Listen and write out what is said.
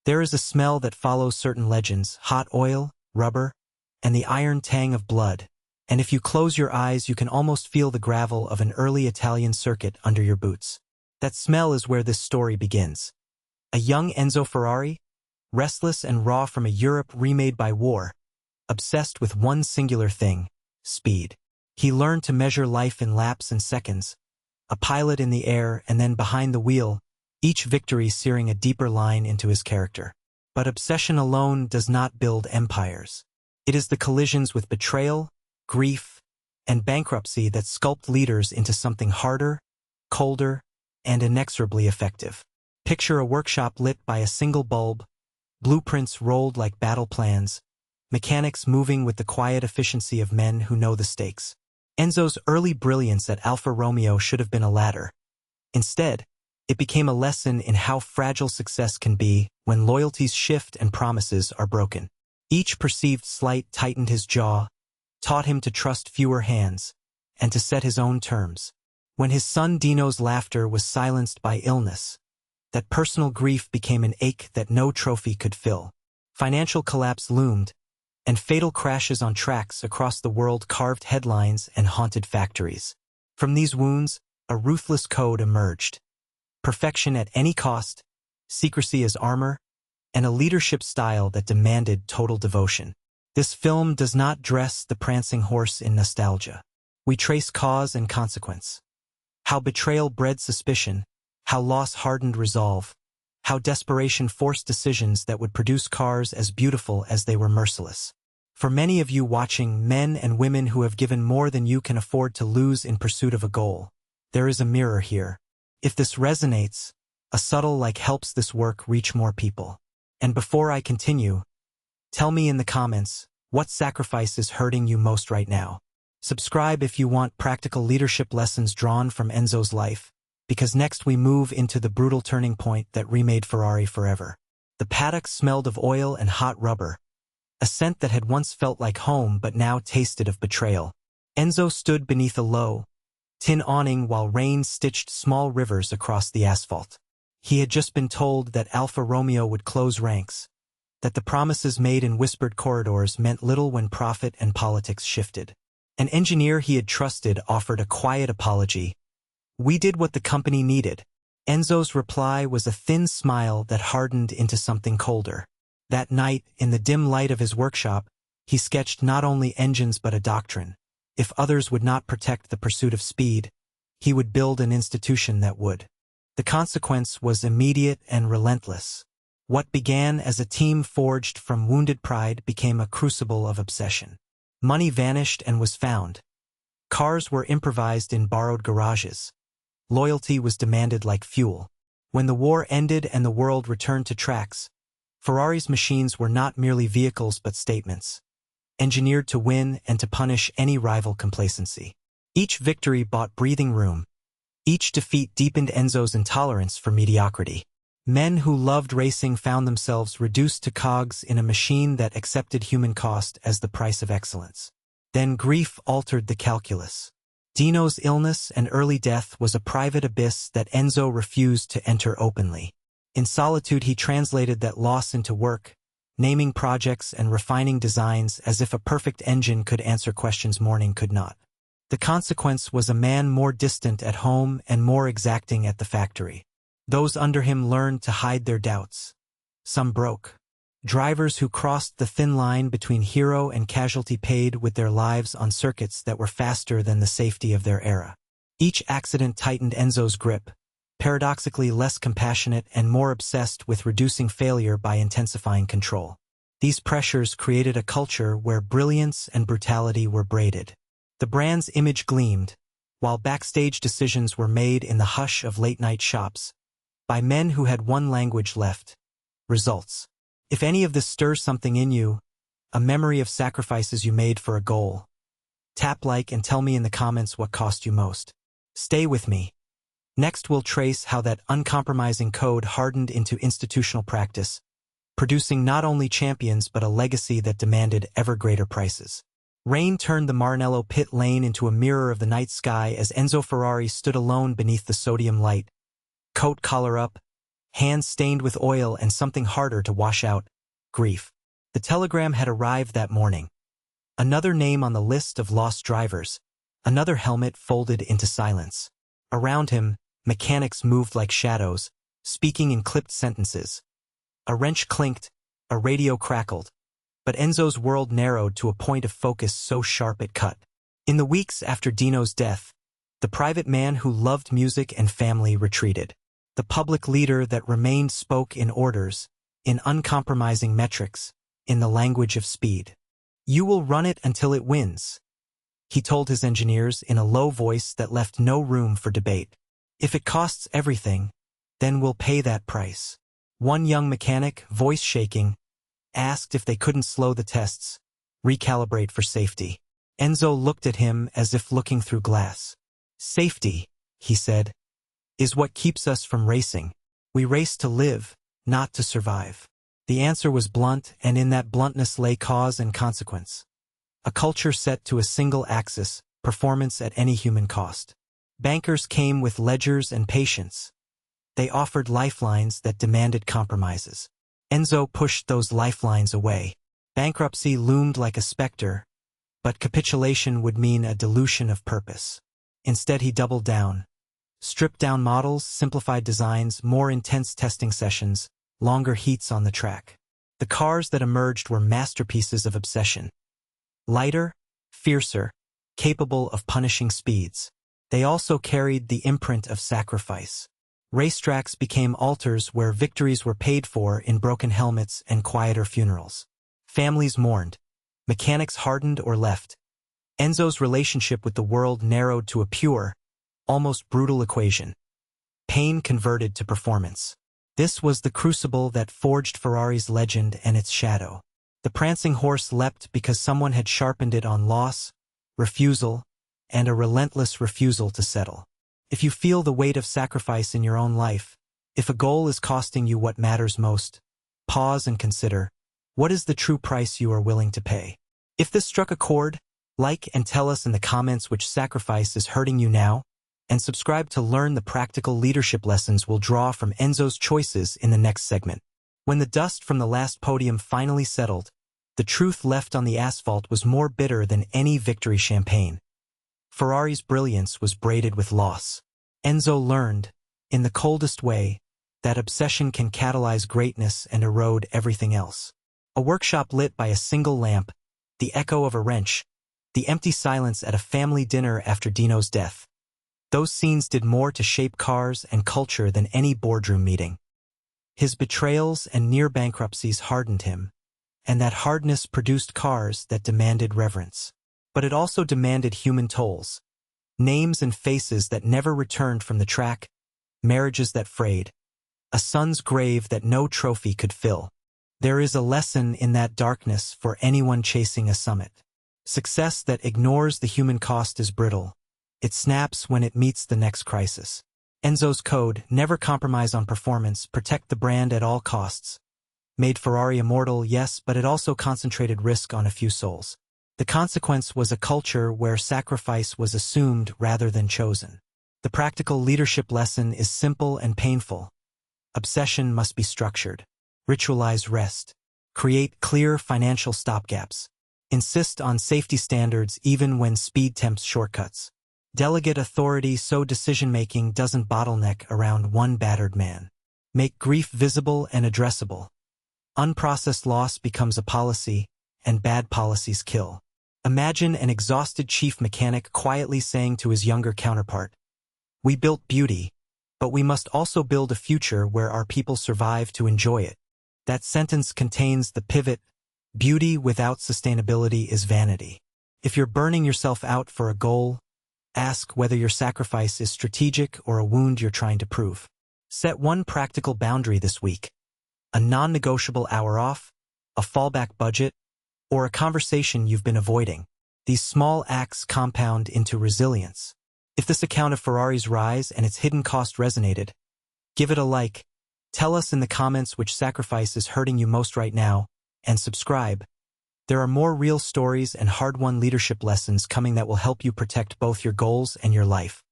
There is a smell that follows certain legends: hot oil, rubber, and the iron tang of blood. And if you close your eyes, you can almost feel the gravel of an early Italian circuit under your boots. That smell is where this story begins. A young Enzo Ferrari, restless and raw from a Europe remade by war, obsessed with one singular thing: speed. He learned to measure life in laps and seconds, a pilot in the air and then behind the wheel, each victory searing a deeper line into his character. But obsession alone does not build empires. It is the collisions with betrayal, grief, and bankruptcy that sculpt leaders into something harder, colder, and inexorably effective. Picture a workshop lit by a single bulb, blueprints rolled like battle plans, mechanics moving with the quiet efficiency of men who know the stakes. Enzo's early brilliance at Alfa Romeo should have been a ladder. Instead, it became a lesson in how fragile success can be when loyalties shift and promises are broken. Each perceived slight tightened his jaw, taught him to trust fewer hands, and to set his own terms. When his son Dino's laughter was silenced by illness, that personal grief became an ache that no trophy could fill. Financial collapse loomed, and fatal crashes on tracks across the world carved headlines and haunted factories. From these wounds, a ruthless code emerged. Perfection at any cost, secrecy as armor, and a leadership style that demanded total devotion. This film does not dress the prancing horse in nostalgia. We trace cause and consequence. How betrayal bred suspicion, how loss hardened resolve, how desperation forced decisions that would produce cars as beautiful as they were merciless. For many of you watching, men and women who have given more than you can afford to lose in pursuit of a goal, there is a mirror here. If this resonates, a subtle like helps this work reach more people. And before I continue, tell me in the comments, what sacrifice is hurting you most right now? Subscribe if you want practical leadership lessons drawn from Enzo's life, because next we move into the brutal turning point that remade Ferrari forever. The paddock smelled of oil and hot rubber, a scent that had once felt like home but now tasted of betrayal. Enzo stood beneath a low, tin awning while rain stitched small rivers across the asphalt. He had just been told that Alfa Romeo would close ranks, that the promises made in whispered corridors meant little when profit and politics shifted. An engineer he had trusted offered a quiet apology. "We did what the company needed." Enzo's reply was a thin smile that hardened into something colder. That night, in the dim light of his workshop, he sketched not only engines but a doctrine. If others would not protect the pursuit of speed, he would build an institution that would. The consequence was immediate and relentless. What began as a team forged from wounded pride became a crucible of obsession. Money vanished and was found. Cars were improvised in borrowed garages. Loyalty was demanded like fuel. When the war ended and the world returned to tracks, Ferrari's machines were not merely vehicles but statements, engineered to win and to punish any rival complacency. Each victory bought breathing room. Each defeat deepened Enzo's intolerance for mediocrity. Men who loved racing found themselves reduced to cogs in a machine that accepted human cost as the price of excellence. Then grief altered the calculus. Dino's illness and early death was a private abyss that Enzo refused to enter openly. In solitude he translated that loss into work, naming projects and refining designs as if a perfect engine could answer questions morning could not. The consequence was a man more distant at home and more exacting at the factory. Those under him learned to hide their doubts. Some broke. Drivers who crossed the thin line between hero and casualty paid with their lives on circuits that were faster than the safety of their era. Each accident tightened Enzo's grip, paradoxically less compassionate and more obsessed with reducing failure by intensifying control. These pressures created a culture where brilliance and brutality were braided. The brand's image gleamed, while backstage decisions were made in the hush of late-night shops, by men who had one language left: results. If any of this stirs something in you, a memory of sacrifices you made for a goal, tap like and tell me in the comments what cost you most. Stay with me. Next we'll trace how that uncompromising code hardened into institutional practice, producing not only champions but a legacy that demanded ever greater prices. Rain turned the Maranello pit lane into a mirror of the night sky as Enzo Ferrari stood alone beneath the sodium light, coat collar up, hands stained with oil and something harder to wash out, grief. The telegram had arrived that morning. Another name on the list of lost drivers, another helmet folded into silence. Around him, mechanics moved like shadows, speaking in clipped sentences. A wrench clinked, a radio crackled, but Enzo's world narrowed to a point of focus so sharp it cut. In the weeks after Dino's death, the private man who loved music and family retreated. The public leader that remained spoke in orders, in uncompromising metrics, in the language of speed. "You will run it until it wins," he told his engineers in a low voice that left no room for debate. "If it costs everything, then we'll pay that price." One young mechanic, voice shaking, asked if they couldn't slow the tests, recalibrate for safety. Enzo looked at him as if looking through glass. "Safety," he said, "is what keeps us from racing. We race to live, not to survive." The answer was blunt, and in that bluntness lay cause and consequence. A culture set to a single axis, performance at any human cost. Bankers came with ledgers and patience. They offered lifelines that demanded compromises. Enzo pushed those lifelines away. Bankruptcy loomed like a specter, but capitulation would mean a dilution of purpose. Instead, he doubled down. Stripped down models, simplified designs, more intense testing sessions, longer heats on the track. The cars that emerged were masterpieces of obsession. Lighter, fiercer, capable of punishing speeds. They also carried the imprint of sacrifice. Racetracks became altars where victories were paid for in broken helmets and quieter funerals. Families mourned. Mechanics hardened or left. Enzo's relationship with the world narrowed to a pure, almost brutal equation. Pain converted to performance. This was the crucible that forged Ferrari's legend and its shadow. The prancing horse leapt because someone had sharpened it on loss, refusal, and a relentless refusal to settle. If you feel the weight of sacrifice in your own life, if a goal is costing you what matters most, pause and consider, what is the true price you are willing to pay? If this struck a chord, like and tell us in the comments which sacrifice is hurting you now, and subscribe to learn the practical leadership lessons we'll draw from Enzo's choices in the next segment. When the dust from the last podium finally settled, the truth left on the asphalt was more bitter than any victory champagne. Ferrari's brilliance was braided with loss. Enzo learned, in the coldest way, that obsession can catalyze greatness and erode everything else. A workshop lit by a single lamp, the echo of a wrench, the empty silence at a family dinner after Dino's death. Those scenes did more to shape cars and culture than any boardroom meeting. His betrayals and near bankruptcies hardened him, and that hardness produced cars that demanded reverence. But it also demanded human tolls. Names and faces that never returned from the track, marriages that frayed, a son's grave that no trophy could fill. There is a lesson in that darkness for anyone chasing a summit. Success that ignores the human cost is brittle. It snaps when it meets the next crisis. Enzo's code, never compromise on performance, protect the brand at all costs, made Ferrari immortal, yes, but it also concentrated risk on a few souls. The consequence was a culture where sacrifice was assumed rather than chosen. The practical leadership lesson is simple and painful. Obsession must be structured. Ritualize rest. Create clear financial stopgaps. Insist on safety standards even when speed tempts shortcuts. Delegate authority so decision-making doesn't bottleneck around one battered man. Make grief visible and addressable. Unprocessed loss becomes a policy, and bad policies kill. Imagine an exhausted chief mechanic quietly saying to his younger counterpart, "We built beauty, but we must also build a future where our people survive to enjoy it." That sentence contains the pivot, beauty without sustainability is vanity. If you're burning yourself out for a goal, ask whether your sacrifice is strategic or a wound you're trying to prove. Set one practical boundary this week. A non-negotiable hour off, a fallback budget, or a conversation you've been avoiding. These small acts compound into resilience. If this account of Ferrari's rise and its hidden cost resonated, give it a like, tell us in the comments which sacrifice is hurting you most right now, and subscribe. There are more real stories and hard-won leadership lessons coming that will help you protect both your goals and your life.